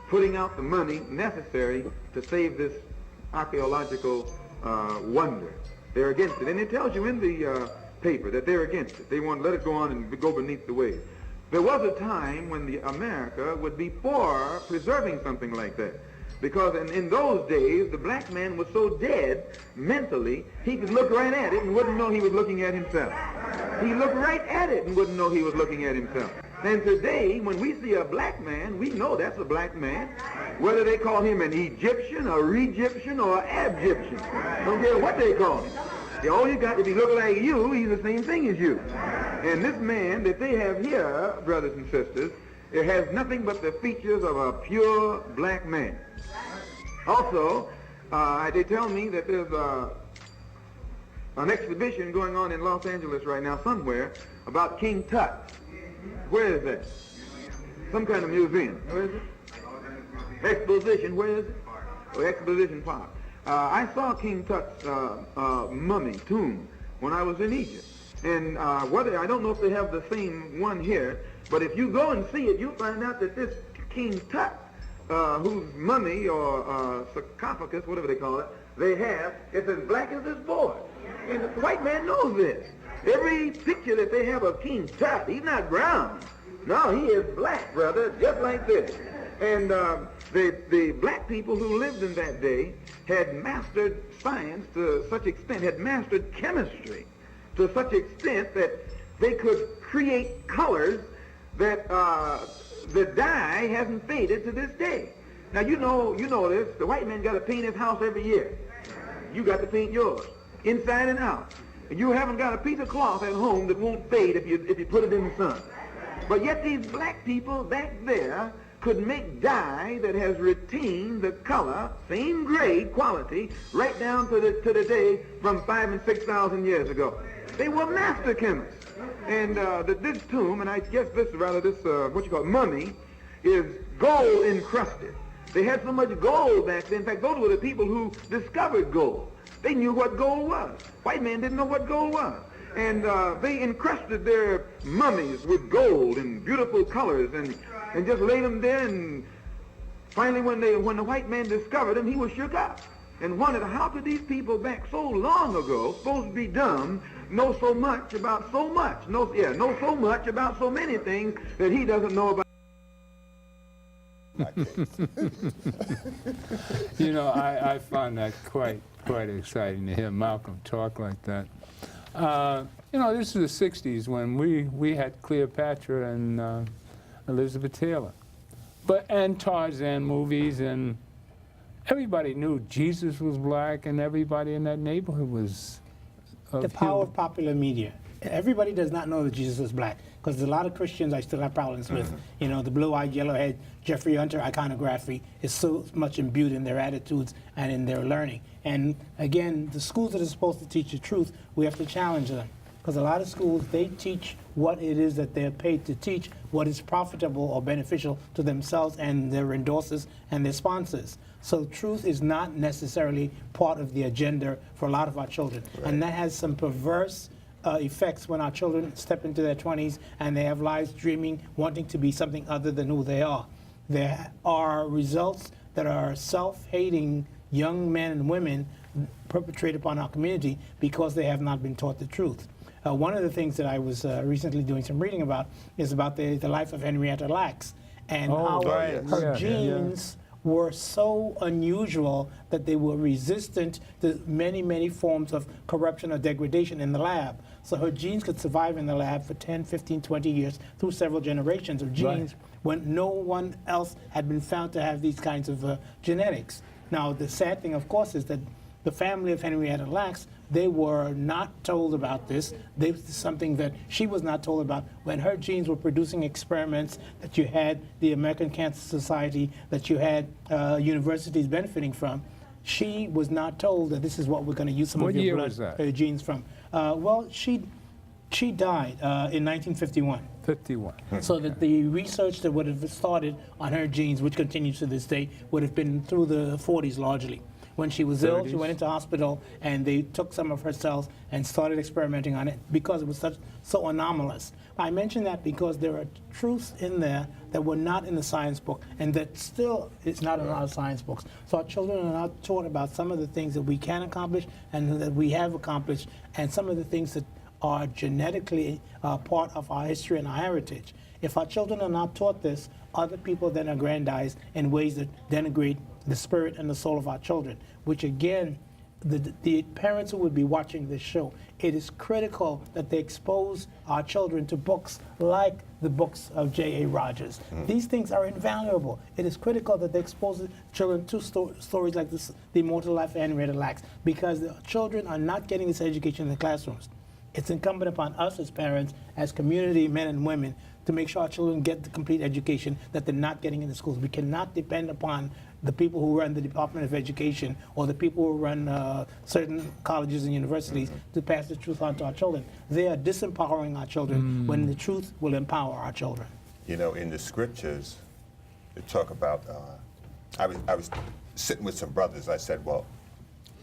putting out the money necessary to save this archaeological wonder. They're against it. And it tells you in the paper that they're against it. They want to let it go on and go beneath the waves. There was a time when America would be for preserving something like that. Because in those days, the black man was so dead mentally, he could look right at it and wouldn't know he was looking at himself. He looked right at it and wouldn't know he was looking at himself. And today, when we see a black man, we know that's a black man. Whether they call him an Egyptian, a Re-Egyptian, or an Ab-Egyptian. Don't care what they call him. All you got, if he look like you, he's the same thing as you. And this man that they have here, brothers and sisters, it has nothing but the features of a pure black man. Also, they tell me that there's an exhibition going on in Los Angeles right now somewhere about King Tut. Where is that? Some kind of museum. Where is it? Exposition. Where is it? Oh, Exposition Park. I saw King Tut's mummy tomb when I was in Egypt. And I don't know if they have the same one here, but if you go and see it, you'll find out that this King Tut, whose mummy or sarcophagus, whatever they call it, they have, it's as black as this board. And the white man knows this. Every picture that they have of King Tut, he's not brown. No, he is black, brother, just like this. And the black people who lived in that day had mastered science to such extent, had mastered chemistry to such extent that they could create colors that the dye hasn't faded to this day. Now you know this. The white man got to paint his house every year. You got to paint yours, inside and out. And you haven't got a piece of cloth at home that won't fade if you put it in the sun. But yet these black people back there could make dye that has retained the color, same grade quality, right down to the day from 5,000 and 6,000 years ago. They were master chemists. And this tomb, and I guess this mummy, is gold encrusted. They had so much gold back then. In fact, those were the people who discovered gold. They knew what gold was. White man didn't know what gold was. And they encrusted their mummies with gold and beautiful colors and just laid them there. And finally, when the white man discovered them, he was shook up and wondered, how could these people back so long ago, supposed to be dumb, know so much about so much, know so much about so many things that he doesn't know about. You know, I find that quite exciting to hear Malcolm talk like that. You know, this is the 60s when we had Cleopatra and Elizabeth Taylor, and Tarzan movies, and everybody knew Jesus was black, and everybody in that neighborhood was. The power of popular media. Everybody does not know that Jesus is black, because a lot of Christians I still have problems with. You know, the blue-eyed, yellow-haired Jeffrey Hunter iconography is so much imbued in their attitudes and in their learning. And again, the schools that are supposed to teach the truth, we have to challenge them. Because a lot of schools, they teach what it is that they're paid to teach, what is profitable or beneficial to themselves and their endorsers and their sponsors. So truth is not necessarily part of the agenda for a lot of our children. Right. And that has some perverse effects when our children step into their 20s and they have lives dreaming, wanting to be something other than who they are. There are results that are self-hating young men and women perpetrated upon our community because they have not been taught the truth. One of the things that I was recently doing some reading about is about the life of Henrietta Lacks and how her genes were so unusual that they were resistant to many, many forms of corruption or degradation in the lab. So her genes could survive in the lab for 10, 15, 20 years through several generations of genes when no one else had been found to have these kinds of genetics. Now, the sad thing, of course, is that the family of Henrietta Lacks, they were not told about this. This is something that she was not told about when her genes were producing experiments that you had the American Cancer Society, that you had universities benefiting from. She was not told that this is what we're going to use some of your blood genes from. Well, she died in 1951. 51. So that the research that would have started on her genes, which continues to this day, would have been through the 40s largely. When she was ill, she went into hospital, and they took some of her cells and started experimenting on it because it was so anomalous. I mention that because there are truths in there that were not in the science book, and that still is not in our science books. So our children are not taught about some of the things that we can accomplish and that we have accomplished, and some of the things that are genetically part of our history and our heritage. If our children are not taught this, other people then aggrandize in ways that denigrate the spirit and the soul of our children, which again, the parents who would be watching this show, it is critical that they expose our children to books like the books of J.A. Rogers. These things are invaluable. It is critical that they expose children to stories like this, The Immortal Life of Henrietta Lacks, because the children are not getting this education in the classrooms. It's incumbent upon us as parents, as community men and women, to make sure our children get the complete education that they're not getting in the schools. We cannot depend upon the people who run the Department of Education or the people who run certain colleges and universities to pass the truth on to our children. They are disempowering our children when the truth will empower our children. You know, in the scriptures, they talk about, I was sitting with some brothers. I said, well,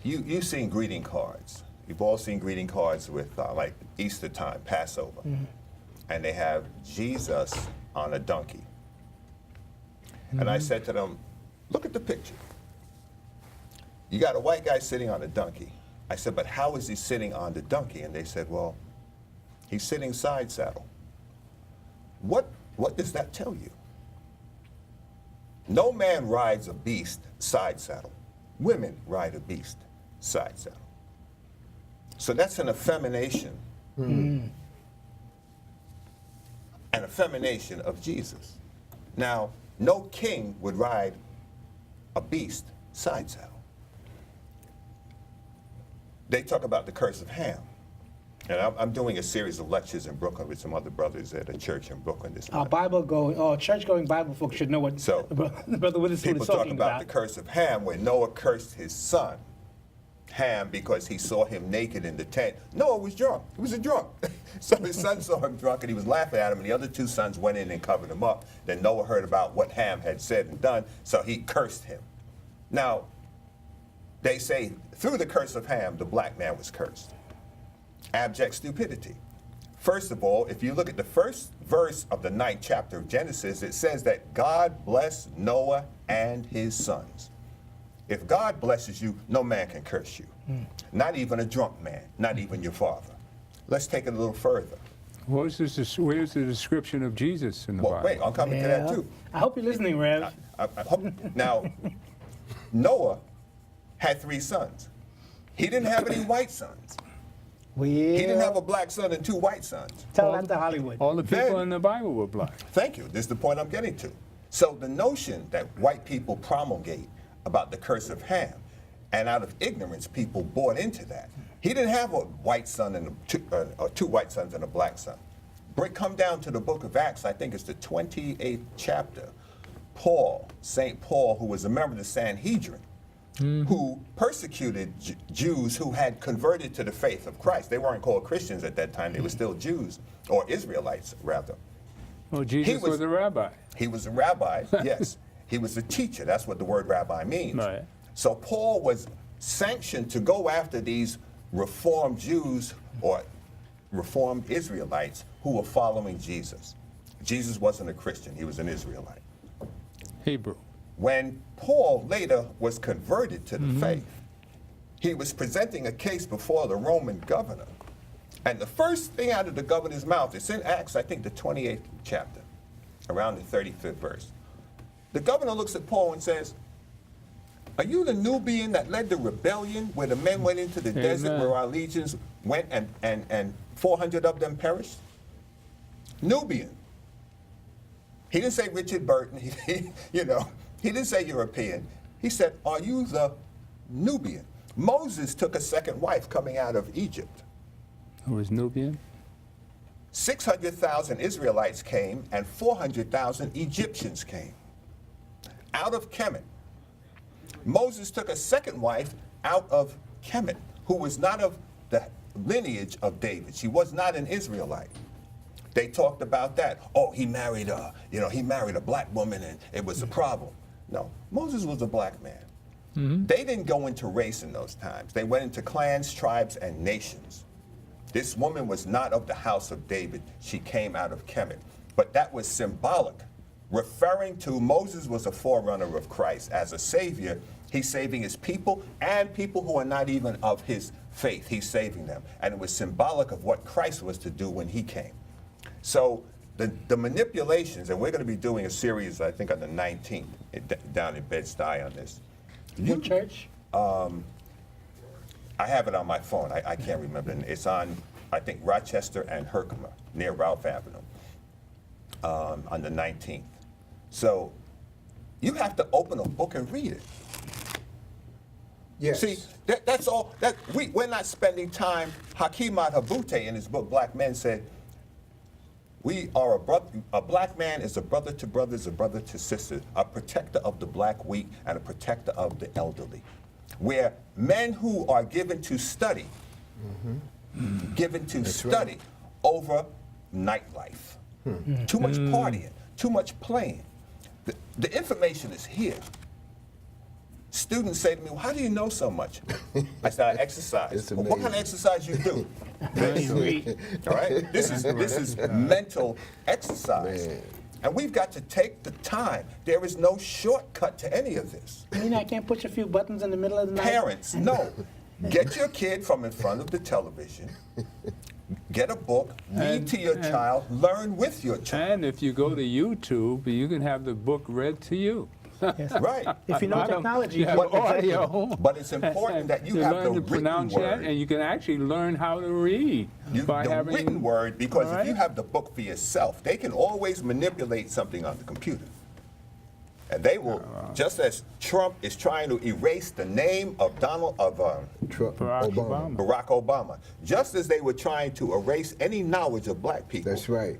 you've seen greeting cards. You've all seen greeting cards with like Easter time, Passover. And they have Jesus on a donkey. And I said to them, look at the picture. You got a white guy sitting on a donkey. I said, but how is he sitting on the donkey? And they said, well, he's sitting side saddle. What does that tell you? No man rides a beast side saddle. Women ride a beast side saddle. So that's an effemination. An effemination of Jesus. Now, no king would ride a beast side saddle. They talk about the curse of Ham. And I'm doing a series of lectures in Brooklyn with some other brothers at a church in Brooklyn this month. Church-going Bible folks should know what Brother Witherspoon is talking about. People talk about the curse of Ham, where Noah cursed his son, Ham, because he saw him naked in the tent. Noah was drunk. He was a drunk. So his son saw him drunk, and he was laughing at him, and the other two sons went in and covered him up. Then Noah heard about what Ham had said and done, so he cursed him. Now, they say through the curse of Ham, the black man was cursed. Abject stupidity. First of all, if you look at the first verse of the 9th chapter of Genesis, it says that God blessed Noah and his sons. If God blesses you, no man can curse you. Not even a drunk man, not even your father. Let's take it a little further. Where's the description of Jesus in the Bible? Wait, I'm coming to that too. I hope you're listening, Rev. I hope. Now, Noah had 3 sons. He didn't have any white sons. He didn't have a black son and 2 white sons. Tell that to Hollywood. All the people in the Bible were black. Thank you. This is the point I'm getting to. So the notion that white people promulgate about the curse of Ham, and out of ignorance, people bought into that. He didn't have a white son and 2 white sons and a black son. come down to the book of Acts, I think it's the 28th chapter, Paul, St. Paul, who was a member of the Sanhedrin, who persecuted Jews who had converted to the faith of Christ. They weren't called Christians at that time. They were still Jews, or Israelites, rather. Well, Jesus was a rabbi. He was a rabbi, yes. He was a teacher. That's what the word rabbi means. Right. So Paul was sanctioned to go after these Reformed Jews or Reformed Israelites who were following Jesus. Jesus wasn't a Christian. He was an Israelite. Hebrew. When Paul later was converted to the faith, he was presenting a case before the Roman governor. And the first thing out of the governor's mouth, it's in Acts, I think the 28th chapter, around the 35th verse. The governor looks at Paul and says, "Are you the Nubian that led the rebellion where the men went into the desert where our legions went and 400 of them perished?" Nubian. He didn't say Richard Burton, he didn't say European. He said, "Are you the Nubian?" Moses took a second wife coming out of Egypt. Who was Nubian? 600,000 Israelites came and 400,000 Egyptians came out of Kemet. Moses took a second wife out of Kemet, who was not of the lineage of David. She was not an Israelite. They talked about that. Oh, he married a black woman and it was a problem. No, Moses was a black man. They didn't go into race in those times. They went into clans, tribes, and nations. This woman was not of the house of David. She came out of Kemet. But that was symbolic, referring to Moses was a forerunner of Christ. As a savior, he's saving his people and people who are not even of his faith. He's saving them. And it was symbolic of what Christ was to do when he came. So the manipulations, and we're going to be doing a series, I think, on the 19th down in Bed-Stuy on this. What church? I have it on my phone. I can't remember. It's on, I think, Rochester and Herkimer, near Ralph Avenue, on the 19th. So you have to open a book and read it. Yes. See, that's all. We're not spending time. Hakeem Habute in his book, Black Men, said, we are a black man is a brother to brothers, a brother to sisters, a protector of the black weak and a protector of the elderly. Where men who are given to study, over nightlife, too much partying, too much playing. The information is here. Students say to me, "Well, how do you know so much?" I said, "I exercise." Well, what kind of exercise you do? This. All right? This is mental exercise. Man. And we've got to take the time. There is no shortcut to any of this. You mean I can't push a few buttons in the middle of the night? Parents, no. Get your kid from in front of the television. Get a book, read to your child, learn with your child. And if you go to YouTube, you can have the book read to you. Yes. Right. If you know technology, you have audio. But it's important that you have learn the to pronounce written that, word. and you can actually learn how to read by having written word, because right? if you have the book for yourself, they can always manipulate something on the computer. And they will, just as Trump is trying to erase the name of Barack Obama, just as they were trying to erase any knowledge of black people. That's right.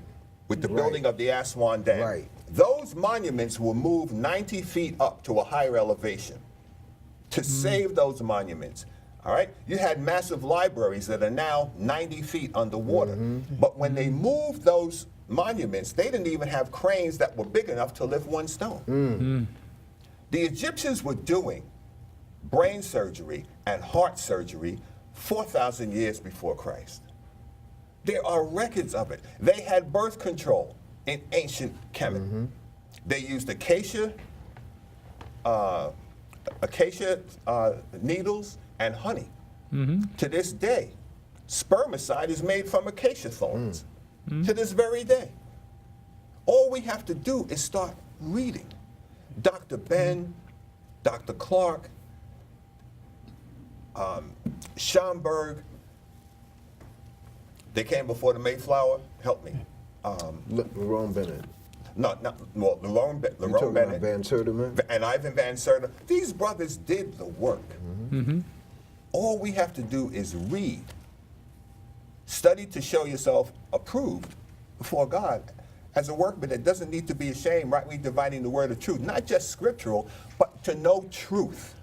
With the building of the Aswan Dam. Right. Those monuments were moved 90 feet up to a higher elevation to save those monuments. All right? You had massive libraries that are now 90 feet underwater. But when they moved those monuments, they didn't even have cranes that were big enough to lift one stone. The Egyptians were doing brain surgery and heart surgery 4,000 years before Christ. There are records of it. They had birth control in ancient Kemet. They used acacia needles and honey. To this day, spermicide is made from acacia thorns. To this very day. All we have to do is start reading. Dr. Ben, Dr. Clark, Schomburg, they came before the Mayflower. Help me. Lerone Bennett. Lerone Bennett. Van Sertima. And Ivan Van Sertima. These brothers did the work. All we have to do is read. Study to show yourself approved, before God as a workman that doesn't need to be ashamed, rightly dividing the word of truth, not just scriptural, but to know truth.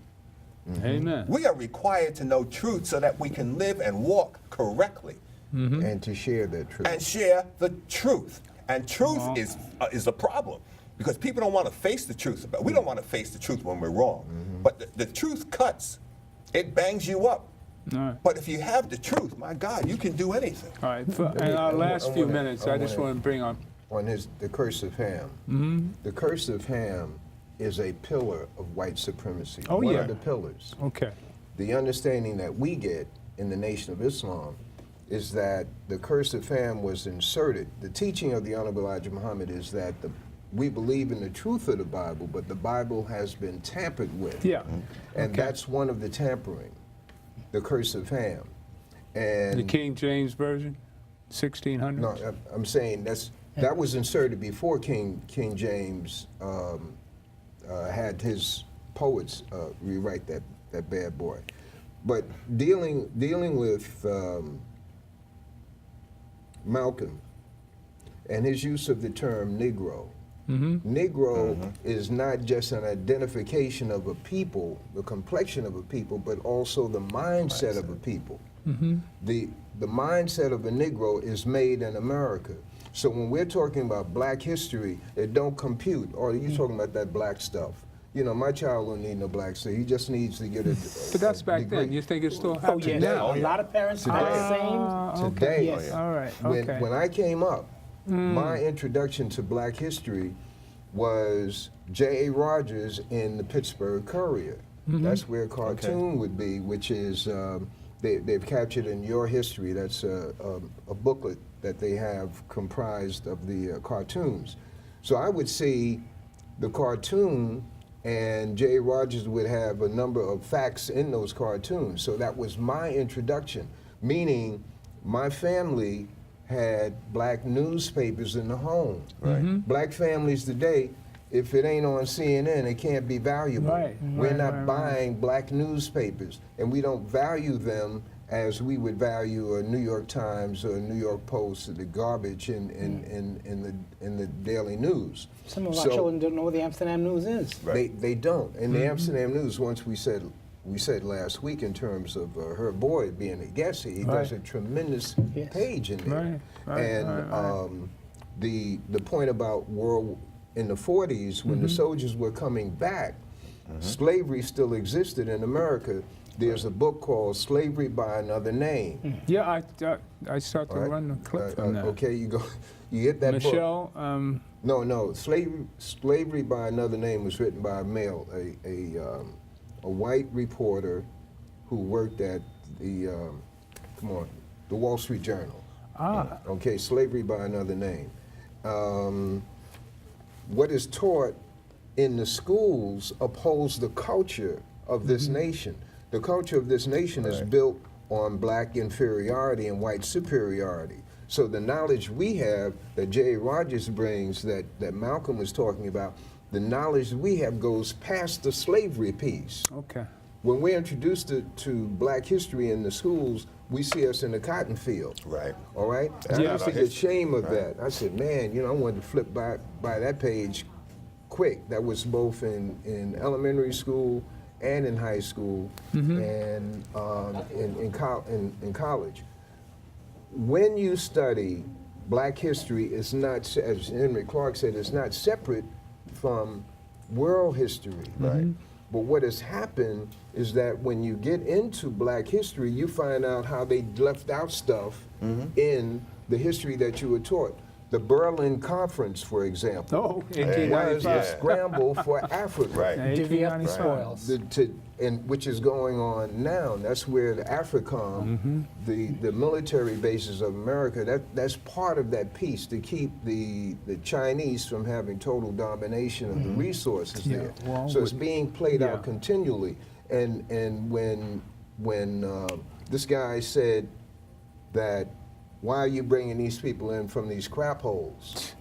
Amen. We are required to know truth so that we can live and walk correctly. And to share that truth. And share the truth. And truth is a problem because people don't want to face the truth. We don't want to face the truth when we're wrong. But the truth cuts. It bangs you up. All right. But if you have the truth, my God, you can do anything. All right. In our last few minutes, I just want to bring up on the curse of Ham. The curse of Ham is a pillar of white supremacy. Oh, One yeah. of the pillars. Okay. The understanding that we get in the Nation of Islam is that the curse of Ham was inserted. The teaching of the Honorable Elijah Muhammad is that we believe in the truth of the Bible, but the Bible has been tampered with. Yeah. And that's one of the tampering, the curse of Ham. And the King James Version, 1600. no, I'm saying that was inserted before King James had his poets rewrite that bad boy. But dealing with Malcolm and his use of the term Negro. Negro is not just an identification of a people, the complexion of a people, but also the mindset of a people. The mindset of a Negro is made in America. So when we're talking about black history, it don't compute. Or you talking about that black stuff. You know, my child don't need no black stuff. He just needs to get a But that's back degree. then. You think it's still happening now? A lot of parents are the same. Today, Yes. All right. Okay. when I came up, my introduction to black history was J.A. Rogers in the Pittsburgh Courier. That's where a cartoon would be, which is, they've captured in Your History. That's a booklet that they have comprised of the cartoons. So I would see the cartoon, and J.A. Rogers would have a number of facts in those cartoons. So that was my introduction, meaning my family had black newspapers in the home. Black families today, if it ain't on CNN, it can't be valuable. We're not buying black newspapers, and we don't value them as we would value a New York Times or a New York Post or the garbage in the daily news. Some of our children don't know what the Amsterdam News is. They don't. And the Amsterdam News, once we said last week in terms of Herb Boyd being a guest, he does a tremendous page in there. The point about in the 40s, when the soldiers were coming back, slavery still existed in America. There's a book called Slavery by Another Name. Yeah, I start to run the clip from that. Okay, you get that Michelle, book. No, Slavery by Another Name was written by a male, a white reporter who worked at the Wall Street Journal. Okay, Slavery by Another Name. What is taught in the schools upholds the culture of this nation. The culture of this nation is built on black inferiority and white superiority. So the knowledge we have that J.A. Rogers brings, that Malcolm was talking about, the knowledge we have goes past the slavery piece. Okay. When we're introduced to black history in the schools, we see us in the cotton field. Right. All right? And I used to get shame of that. I said, man, I wanted to flip by that page quick. That was both in elementary school and in high school and in college. When you study black history, it's not, as Henry Clark said, it's not separate from world history. But what has happened is that when you get into black history, you find out how they left out stuff in the history that you were taught. The Berlin Conference, for example, was the scramble for Africa. Divvy up the spoils. Which is going on now. That's where the AFRICOM, the military bases of America, that's part of that piece to keep the Chinese from having total domination of the resources there. Well, so it's being played out continually. And when this guy said that, why are you bringing these people in from these crap holes?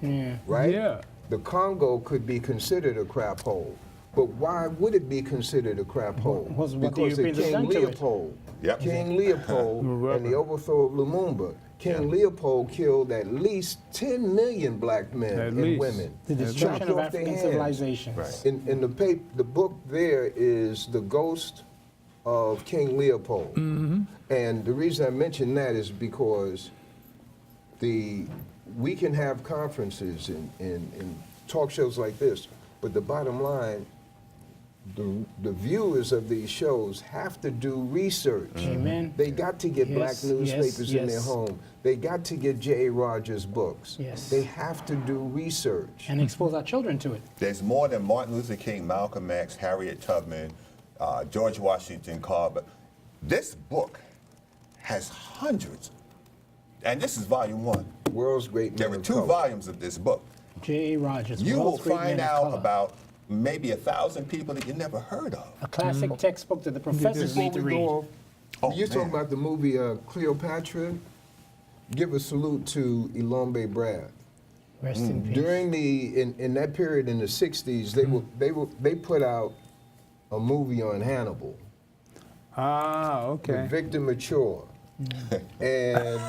Right? Yeah. The Congo could be considered a crap hole. But why would it be considered a crap hole? Because of King Leopold. King Leopold and the overthrow of Lumumba. King Leopold killed at least 10 million black men At and least. women. The destruction Chopped of off their African hands. civilizations. Right. In the book there is the ghost of King Leopold. And the reason I mention that is because we can have conferences and talk shows like this, but the bottom line, the viewers of these shows have to do research. Amen. They got to get black Yes, newspapers in their yes. home. They got to get J.A. Rogers books. Yes. They have to do research. And expose our children to it. There's more than Martin Luther King, Malcolm X, Harriet Tubman, George Washington Carver. This book has hundreds, and this is volume 1. World's Great Men There were of 2 Color. volumes of this book. J.A. Rogers. You will World's Great find Men of out Color. about maybe 1,000 people that you never heard of. A classic textbook that the professors Before need to we go read. off, Oh, you're talking man. about the movie Cleopatra. Give a salute to Ilombe Brad. Rest in peace. During in that period in the 60s, they put out a movie on Hannibal. Ah, okay. With Victor Mature. and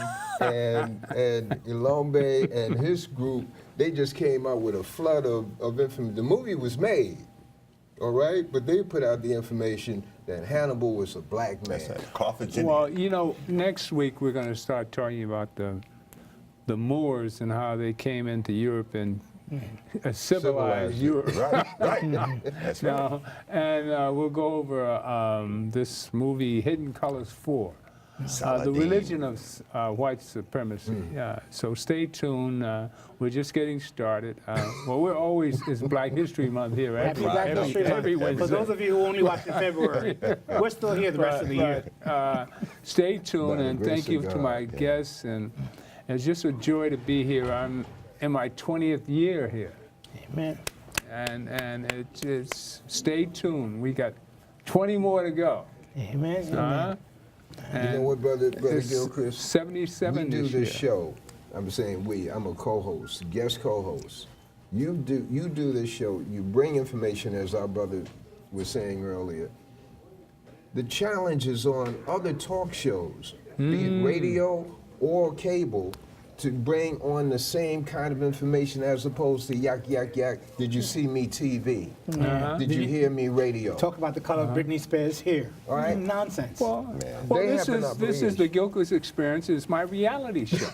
Ilombe and his group, they just came out with a flood of information. The movie was made, all right, but they put out the information that Hannibal was a black man. Carthaginian. Well, you know, next week we're going to start talking about the Moors and how they came into Europe and civilized Europe. Right, right. That's right. Now, and we'll go over this movie, Hidden Colors 4. The Saladin. religion of white supremacy. Yeah, so stay tuned. We're just getting started. Well, we're always, it's Black History Month here, right? Happy Black History Month. Every Wednesday. For those of you who only watch in February, we're still here the rest of the year. Stay tuned, By the and grace thank you of to God, my yeah. guests. And it's just a joy to be here. I'm in my 20th year here. Amen. And it's stay tuned. We got 20 more to go. Amen. Uh-huh. Amen. You know what, brother It's Gilchrist? 77 we do this this year. show. I'm saying we. I'm a co-host, guest co-host. You do this show. You bring information, as our brother was saying earlier. The challenge is on other talk shows, be it radio or cable, to bring on the same kind of information as opposed to yak, yak, yak. Did you see me TV? Did you hear me radio? Talk about the color of Britney Spears here. All right. Nonsense. Well, They this happen is up this is leaders. the Gilchrist Experience. It's my reality show.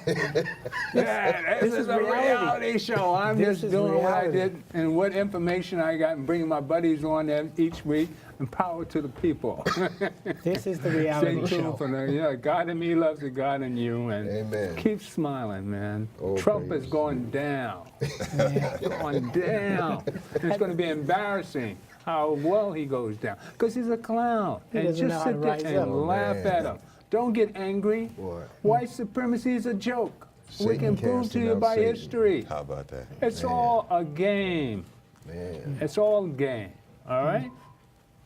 Yeah, this is a reality show. I'm This just is doing what I reality. did and what information I got and bringing my buddies on there each week. And power to the people. This is the Stay reality tuned show. for the God in me loves the God in you, and Amen. keep smiling, man. Oh, Trump praise is going down. Going down. It's going to be embarrassing how well he goes down because he's a clown. He And doesn't know just how sit to there rise and up. laugh Man. at him. Don't get angry. Boy. White supremacy is a joke. We Satan can prove to casting you out by Satan. history. How about that? It's all a game. Man. It's all a game. All right?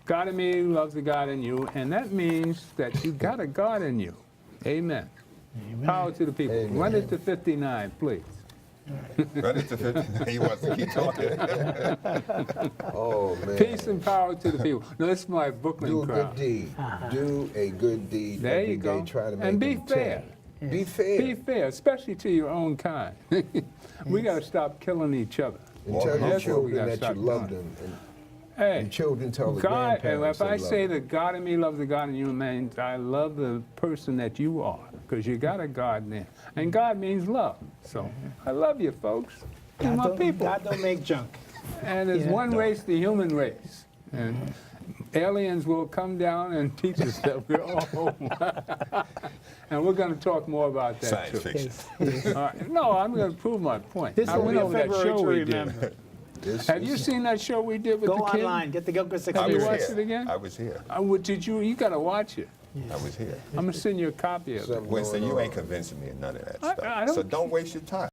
God in me loves the God in you, and that means that you got a God in you. Amen. Power to the people. Amen. Run it to 59, please. Run it to 50. He wants to keep talking. Oh, man. Peace and power to the people. No, that's my Brooklyn Do a crowd. good deed. Do a good deed There every you go. day. Try to make And be them fair. 10. Be fair. Be fair, especially to your own kind. We got to stop killing each other. And tell your That's what we children gotta that stop you love doing. them. And Hey, your children tell the God, and grandparents if I they love say them. that God in me loves the God in you, means I love the person that you are, because you got a God in there. And God means love. So I love you, folks. You're my people. God don't make junk. And there's Yeah. one race, the human race. And aliens will come down and teach us that we're all home. And we're going to talk more about that, Science too. fiction. All right. No, I'm going to prove my point. This I will went be a over that February show to we remember. did. Have you seen that show we did with Go the kid? online, get the Gilchrist Have I you was Experience. watched here. it again? I was here. What did you? You got to watch it. I was here. I'm gonna send you a copy of it. Something Winston, going you on. ain't convincing me of none of that I stuff. don't- So don't waste your time.